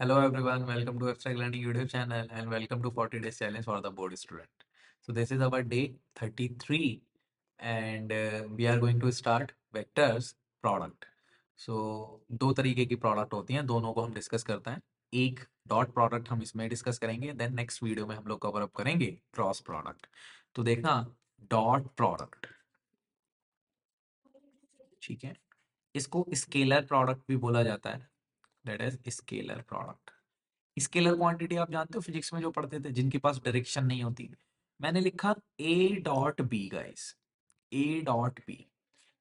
Hello everyone, welcome to Abstract Learning YouTube channel and welcome to 40 days challenge for the board student. So this is our day 33 and we are going to start vectors product. So दो तरीके की product होती हैं, दोनों को हम discuss करते हैं. एक डॉट प्रोडक्ट हम इसमें डिस्कस करेंगे, देन नेक्स्ट वीडियो में हम लोग कवर अप करेंगे क्रॉस प्रोडक्ट. तो देखना डॉट प्रोडक्ट, ठीक है. इसको स्केलर प्रोडक्ट भी बोला जाता है, that is scalar product. Scalar quantity आप जानते हो फिजिक्स में जो पढ़ते थे, जिनके पास डायरेक्शन नहीं होती. मैंने लिखा A dot B guys, A dot B.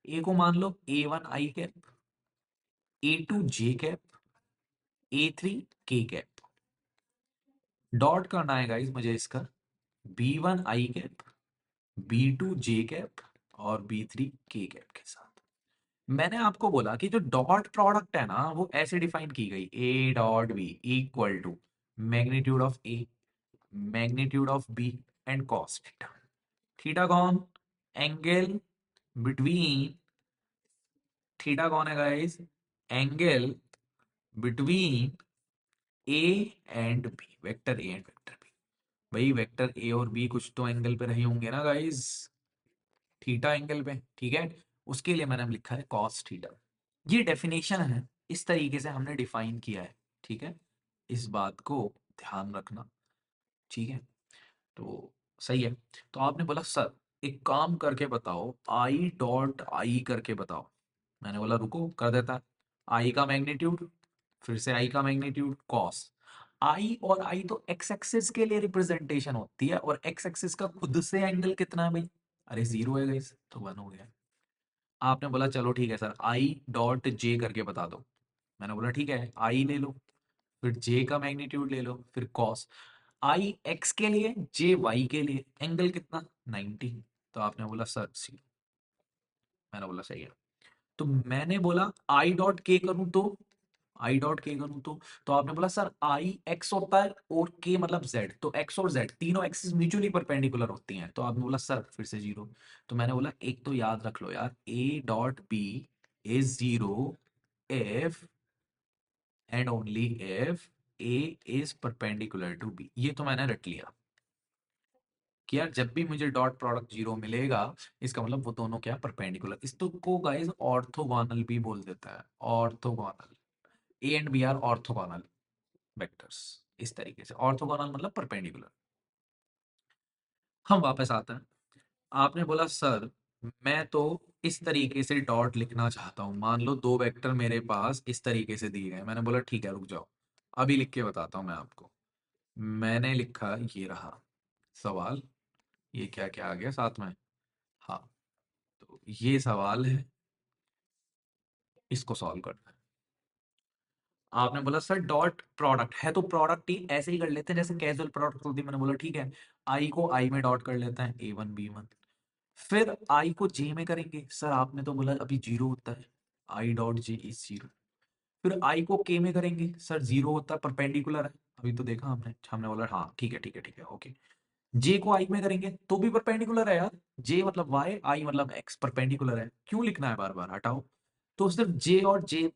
A को मान लो A1 आई कैप, A2 जे कैप, A3 के कैप. डॉट करना है गाइस मुझे इसका B1 आई कैप, B2 जे कैप और B3 के कैप के साथ. मैंने आपको बोला कि जो डॉट प्रोडक्ट है ना वो ऐसे डिफाइन की गई, A dot B equal to magnitude of A, magnitude of B and cos theta. Theta कौन? एंगल बिटवीन, थीटा कौन है guys? Angle between A and B, vector A and vector B. भाई वेक्टर ए और B कुछ तो angle पे रहे होंगे ना गाइस, थीटा एंगल पे, ठीक है. उसके लिए मैंने लिखा है कॉस थीटा. ये डेफिनेशन है, इस तरीके से हमने डिफाइन किया है, ठीक है. इस बात को ध्यान रखना, ठीक है. तो सही है. तो आपने बोला सर एक काम करके बताओ, आई डॉट आई करके बताओ. मैंने बोला रुको कर देता है. आई का मैग्नीट्यूड, फिर से आई का मैग्नीट्यूड कॉस. आई और आई तो एक्स एक्सिस के लिए रिप्रेजेंटेशन होती है, और एक्स एक्सिस का खुद से एंगल कितना है भाई? अरे जीरो है गाइस, तो वन हो गया. आपने बोला चलो ठीक है सर आई डॉट जे करके बता दो. मैंने बोला ठीक है, आई ले लो, फिर जे का मैग्नीट्यूड ले लो, फिर कॉस. आई एक्स के लिए, जे वाई के लिए, एंगल कितना? 90. तो आपने बोला सर सी. मैंने बोला सही है. तो मैंने बोला आई डॉट के करूं तो, आई डॉट के करूं तो आपने बोला सर आई एक्स होता है और के मतलब जेड, तो एक्स और जेड तीनों एक्सिस म्यूचुअली परपेंडिकुलर होती हैं. तो आपने बोला सर फिर से जीरो. तो मैंने बोला एक तो याद रख लो यार, A dot B is zero if and only if A is perpendicular to B. ये तो मैंने रट लिया कि यार जब भी मुझे डॉट प्रोडक्ट जीरो मिलेगा, इसका मतलब वो दोनों क्या परपेंडिकुलर. इस तो को गाइस ऑर्थोगोनल भी बोल देता है, orthogonal. A and B are orthogonal vectors. इस तरीके से ऑर्थोगोनल मतलब परपेंडिकुलर. हम वापस आते हैं. आपने बोला सर मैं तो इस तरीके से डॉट लिखना चाहता हूं, मान लो दो वेक्टर मेरे पास इस तरीके से दिए गए. मैंने बोला ठीक है रुक जाओ, अभी लिख के बताता हूं मैं आपको. मैंने लिखा ये रहा सवाल, ये क्या क्या आ गया साथ में. हाँ, तो ये सवाल है, इसको सॉल्व करना है. आपने बोला सर डॉट प्रोडक्ट है तो प्रोडक्ट ही ऐसे ही कर लेते हैं जैसे कैजुअल प्रोडक्ट होती है. मैंने बोला ठीक है, आई को आई में डॉट कर लेते हैं, A1 B1. फिर आई को जे में करेंगे. सर आपने तो बोला अभी जीरो होता है, I dot J is zero. फिर आई को के में करेंगे. सर जीरो होता है, परपेंडिकुलर है, अभी तो देखा हमने. हमने बोला हाँ ठीक है ठीक है ठीक है ओके. जे को आई में करेंगे तो भी परपेंडिकुलर है यार, जे मतलब वाई, आई मतलब एक्स, परपेंडिकुलर है, क्यों लिखना है बार बार, हटाओ. तो सिर्फ जे और जे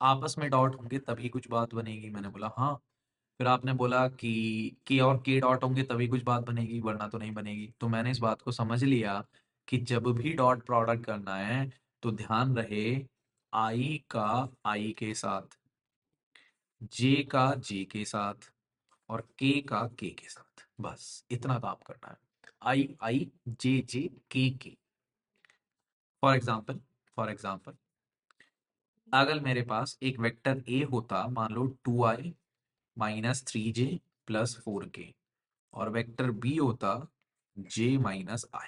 आपस में डॉट होंगे तभी कुछ बात बनेगी. मैंने बोला हाँ. फिर आपने बोला कि के और के डॉट होंगे तभी कुछ बात बनेगी, वरना तो नहीं बनेगी. तो मैंने इस बात को समझ लिया कि जब भी डॉट प्रोडक्ट करना है तो ध्यान रहे आई का आई के साथ, जे का जे के साथ और के का के साथ. बस इतना काम करना है. आई आई, जे जे, के. फॉर एग्जाम्पल अगर मेरे पास एक वेक्टर ए होता, मान लो 2i minus 3j plus 4k, और वेक्टर बी होता j माइनस आई.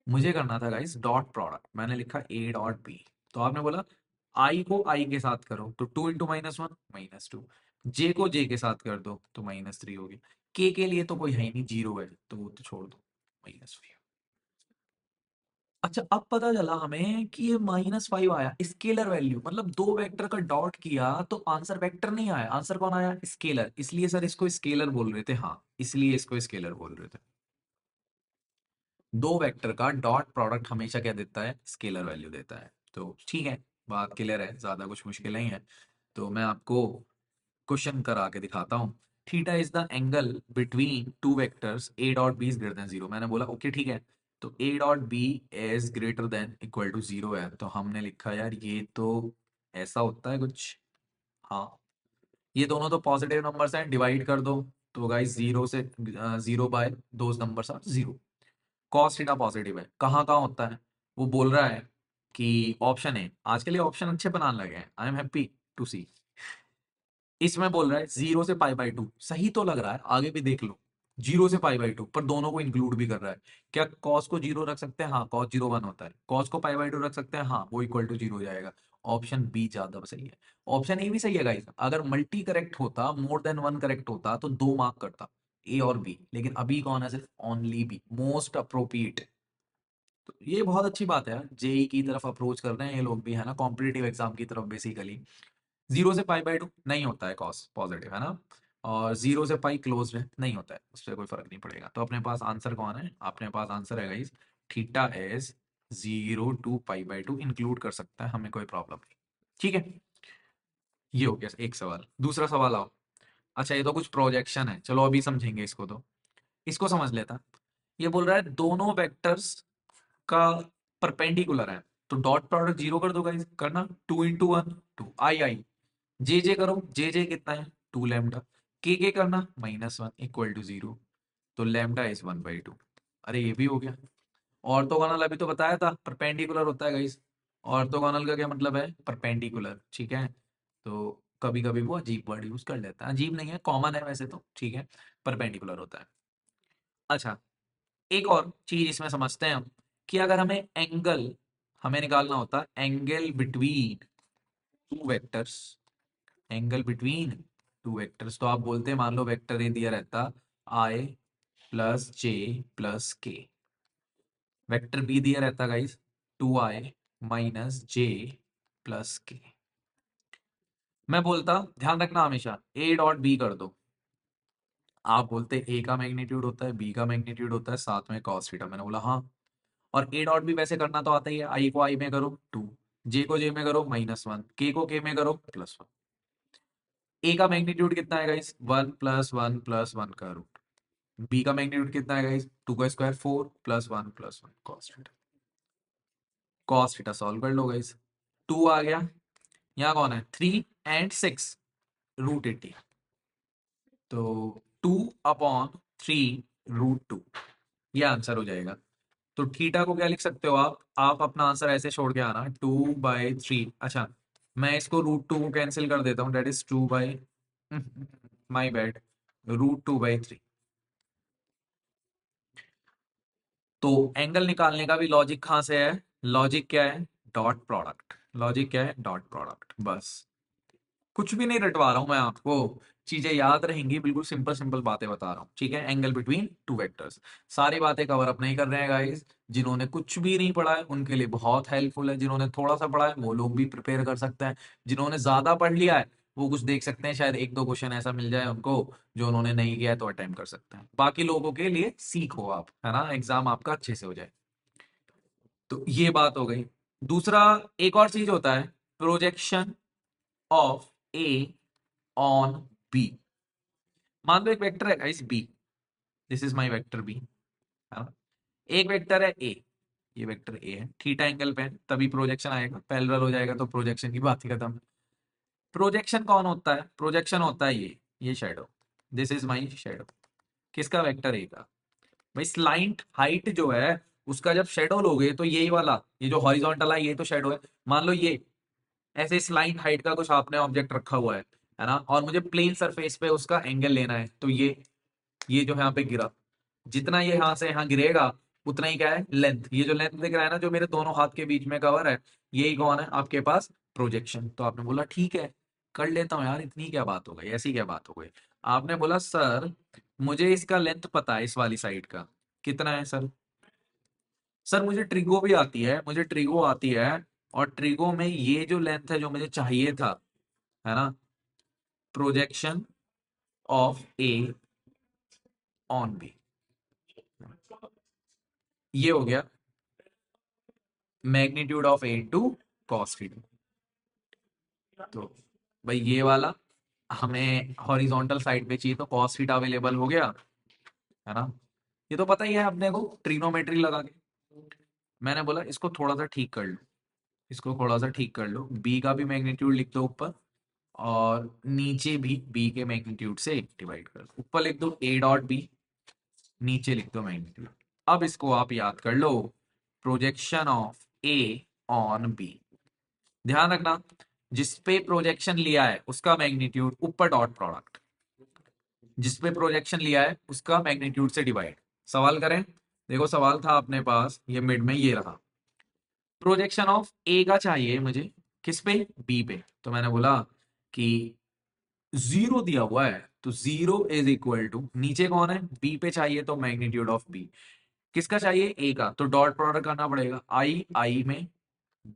मुझे करना था गाइस डॉट प्रोडक्ट. मैंने लिखा ए डॉट बी. तो आपने बोला आई को आई के साथ करो तो 2 × -1 -2, जे को जे के साथ कर दो तो -3 हो गया. के लिए तो कोई है ही नहीं, जीरो है, तो वो तो छोड़ दो, -5. अच्छा अब पता चला हमें कि ये -5 आया स्केलर वैल्यू, मतलब दो वेक्टर का डॉट किया तो आंसर वेक्टर नहीं आया, आंसर कौन आया? स्केलर. इसलिए सर इसको स्केलर बोल रहे थे. हाँ, इसलिए इसको स्केलर बोल रहे थे. दो वेक्टर का डॉट प्रोडक्ट हमेशा क्या देता है? स्केलर वैल्यू देता है. तो ठीक है, बात क्लियर है, ज्यादा कुछ मुश्किल नहीं है. तो मैं आपको क्वेश्चन करा के दिखाता हूँ। Theta is the angle between two vectors A dot B is greater than zero. मैंने बोला ओके ठीक है, तो A dot B is greater than equal to zero है, तो हमने लिखा यार ये तो ऐसा होता है कुछ। हाँ, ये दोनों तो पॉजिटिव नंबर्स हैं, डिवाइड कर दो तो गाइस जीरो से zero by those numbers are zero. Cos theta positive है, कहाँ कहाँ होता है वो बोल रहा है कि ऑप्शन है। आज के लिए ऑप्शन अच्छे बनाने लगे हैं, आई एम हैप्पी टू सी। इसमें बोल रहा है जीरो से पाई बाई टू, सही तो लग रहा है, आगे भी देख लो। जीरो से पाई बाई टू पर दोनों को इंक्लूड भी कर रहा है। क्या कॉस को जीरो रख सकते हैं? हाँ, कॉस जीरो वन होता है। कॉस को पाई बाई टू रख सकते हैं? हाँ, वो इक्वल टू जीरो हो जाएगा। ऑप्शन बी ज्यादा सही है। ऑप्शन ए भी सही है गाइस। अगर मल्टी करेक्ट होता, मोर देन वन करेक्ट होता तो दो मार्क करता, ए और बी, लेकिन अभी कौन है? सिर्फ ओनली बी, मोस्ट अप्रोप्रिएट। तो ये बहुत अच्छी बात है यार, जेई की तरफ अप्रोच कर रहे हैं ये लोग भी, है ना, कॉम्पिटेटिव एग्जाम की तरफ बेसिकली। जीरो से पाई बाई टू नहीं होता है कॉस पॉजिटिव, है ना, और जीरो से पाई क्लोज है, नहीं होता है, उससे कोई फर्क नहीं पड़ेगा। तो अपने पास आंसर कौन है? अपने पास आंसर है guys theta is zero to pi by two, include कर सकता है, हमें कोई प्रॉब्लम नहीं। ठीक है, ये हो गया एक सवाल। दूसरा सवाल आओ। अच्छा, ये तो कुछ प्रोजेक्शन है, चलो अभी समझेंगे इसको। तो इसको समझ लेता। ये बोल रहा है दोनों वेक्टर्स का परपेंडिकुलर है, तो डॉट प्रोडक्ट जीरो कर दो गाइस, करना, two into one two, I I, J करो, जे कितना है? Two lambda. के करना, minus one equal to zero, तो lambda is one by two. अरे ये भी हो गया। ऑर्थोगोनल अभी तो बताया था परपेंडिकुलर होता है गाइस। ऑर्थोगोनल का क्या मतलब है? परपेंडिकुलर, ठीक है। तो कभी कभी वो अजीब वर्ड यूज कर लेता है, अजीब नहीं है, कॉमन है वैसे तो, ठीक है, परपेंडिकुलर होता है। अच्छा, एक और चीज इसमें समझते हैं हम, कि अगर हमें एंगल हमें निकालना होता, angle between two vectors, angle between two vectors, तो आप बोलते हैं, मान लो वेक्टर ए दिया रहता I plus J plus K, vector B दिया रहता guys two I minus J plus K. मैं बोलता, ध्यान रखना हमेशा, ए डॉट बी कर दो। आप बोलते ए का मैग्नीट्यूड होता है, बी का मैग्नीट्यूड होता है, साथ में cos थीटा। मैंने बोला हाँ, और ए डॉट बी वैसे करना तो आता ही है, आई को आई में करो टू, जे को जे में करो माइनस वन, के को के में करो प्लस वन। ए का मैग्नीट्यूड कितना है गाइस? वन प्लस वन का रूट। बी का मैग्नीट्यूड कितना है गाइस? टू का square four plus one cos theta. Cos theta solve कर लो गाइस, टू आ गया, यहाँ कौन है? Three and six, root eighty, तो two upon three root two, ये आंसर हो जाएगा। तो थीटा को क्या लिख सकते हो आप अपना आंसर ऐसे छोड़ के आना, टू बाई थ्री। अच्छा, मैं इसको रूट टू को कैंसिल कर देता हूँ, that is two by, my bad, root two by three. तो एंगल निकालने का भी लॉजिक कहां से है? लॉजिक क्या है? Dot product. लॉजिक क्या है? डॉट प्रोडक्ट, बस। कुछ भी नहीं रटवा रहा हूं मैं आपको, चीजें याद रहेंगी, बिल्कुल सिंपल सिंपल बातें बता रहा हूँ, ठीक है। एंगल बिटवीन टू वेक्टर्स, सारी बातें कवर अप नहीं कर रहे हैं गाइस। जिन्होंने कुछ भी नहीं पढ़ा है उनके लिए बहुत हेल्पफुल है, जिन्होंने थोड़ा सा पढ़ा है वो लोग भी प्रिपेयर कर सकते हैं, जिन्होंने ज्यादा पढ़ लिया है वो कुछ देख सकते हैं, शायद एक दो क्वेश्चन ऐसा मिल जाए उनको जो उन्होंने नहीं किया है तो अटेम्प्ट कर सकते हैं। बाकी लोगों के लिए सीखो आप, है ना, एग्जाम आपका अच्छे से हो जाए। तो ये बात हो गई। दूसरा, एक और चीज होता है, projection of A on B. मान लो एक वेक्टर है guys B, this is my vector B, है ना, एक वेक्टर है ए, ये वेक्टर ए है, थीटा एंगल पे है, तभी प्रोजेक्शन आएगा, पैरेलल हो जाएगा तो प्रोजेक्शन की बात ही खत्म। प्रोजेक्शन कौन होता है? प्रोजेक्शन होता है ये shadow, this is my shadow, किसका? वेक्टर ए का। भाई स्लाइंट हाइट जो है उसका जब शेडो लोगे तो यही वाला, ये जो हॉरिजॉन्टल है ये तो शेडो है। मान लो ये ऐसे स्लाइंट हाइट का कुछ आपने ऑब्जेक्ट रखा हुआ है ना, और मुझे प्लेन सरफेस पे उसका एंगल लेना है, तो ये जो यहाँ पे गिरा, जितना ये यहाँ से यहाँ गिरेगा उतना ही क्या है? लेंथ। ये जो लेंथ दिख रहा है ना, जो मेरे दोनों हाथ के बीच में कवर है, यही कौन है आपके पास? प्रोजेक्शन। तो आपने बोला ठीक है, कर लेता हूँ यार, इतनी क्या बात हो गई, ऐसी क्या बात हो गई। आपने बोला सर मुझे इसका लेंथ पता है, इस वाली साइड का कितना है सर? सर मुझे ट्रिगो भी आती है, मुझे ट्रिगो आती है, और ट्रिगो में ये जो लेंथ है जो मुझे चाहिए था, है ना, projection of A on B, ये हो गया magnitude of A to cos theta. तो भाई ये वाला हमें हॉरिजॉन्टल साइड पे चाहिए तो कॉस थीटा अवेलेबल हो गया, है ना। ये तो पता ही है अपने को ट्रिग्नोमेट्री लगा के। मैंने बोला इसको थोड़ा सा ठीक कर लो, इसको थोड़ा सा ठीक कर लो, बी का भी मैग्नीट्यूड लिख दो ऊपर, और नीचे भी बी के मैग्नीट्यूड से डिवाइड कर दो। ऊपर लिख दो ए डॉट बी, नीचे लिख दो मैग्नीट्यूड। अब इसको आप याद कर लो, projection of A on B. ध्यान रखना, जिस पे प्रोजेक्शन लिया है उसका मैग्नीट्यूड ऊपर डॉट प्रोडक्ट, जिस पे प्रोजेक्शन लिया है उसका मैग्नीट्यूड से डिवाइड। सवाल करें, देखो सवाल था अपने पास ये मिड में ये रहा, प्रोजेक्शन ऑफ ए का चाहिए मुझे, किस पे, बी पे। तो मैंने बोला कि जीरो दिया हुआ है तो जीरो इज इक्वल टू, नीचे कौन है, बी पे चाहिए तो मैग्नीट्यूड ऑफ बी, किसका चाहिए, ए का, तो डॉट प्रोडक्ट करना पड़ेगा, आई आई में,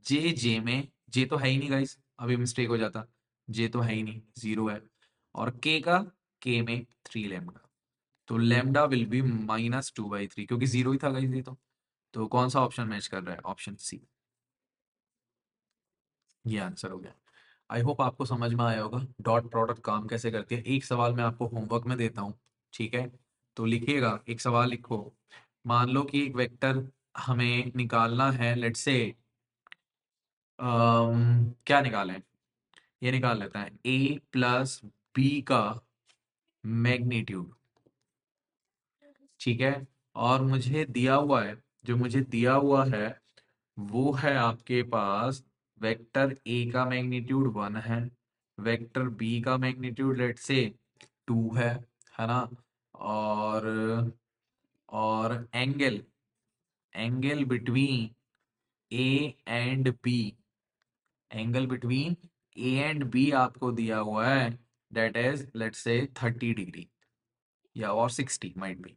जे जे में, जे तो है ही नहीं गाइस, अभी मिस्टेक हो जाता, जे तो है ही नहीं, जीरो है, और के का, के में 3 लैम्डा, तो लैम्डा विल बी -2/3, क्योंकि जीरो ही था गाइस ये तो कौन सा ऑप्शन मैच कर रहा है, ऑप्शन सी, ये आंसर हो गया। आई होप आपको समझ में आया होगा डॉट प्रोडक्ट काम कैसे करती है। एक सवाल मैं आपको होमवर्क में देता हूँ, ठीक है, तो लिखिएगा, एक सवाल लिखो। मान लो कि एक वेक्टर हमें निकालना है, लेट्स से क्या निकालें, ये निकाल लेते हैं ए प्लस बी का मैग्नीट्यूड, ठीक है, और मुझे दिया हुआ है, जो मुझे दिया हुआ है वो है आपके पास, वेक्टर ए का मैग्नीट्यूड 1 है, वेक्टर बी का मैग्नीट्यूड लेट से 2 है ना, और angle, angle between A and B, angle between A and B आपको दिया हुआ है, that is let's say 30 degree, या और 60 माइट बी,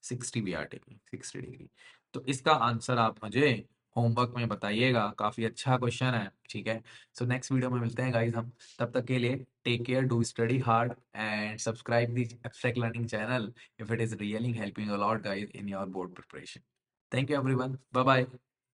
60 भी आ टेकिंग 60 डिग्री। तो इसका आंसर आप मुझे होमवर्क में बताइएगा, काफी अच्छा क्वेश्चन है, ठीक है। सो नेक्स्ट वीडियो में मिलते हैं गाइस हम, तब तक के लिए take care, do study hard and subscribe the Abstract Learning channel if it is really helping a lot guys in your board preparation. Thank you everyone, bye bye.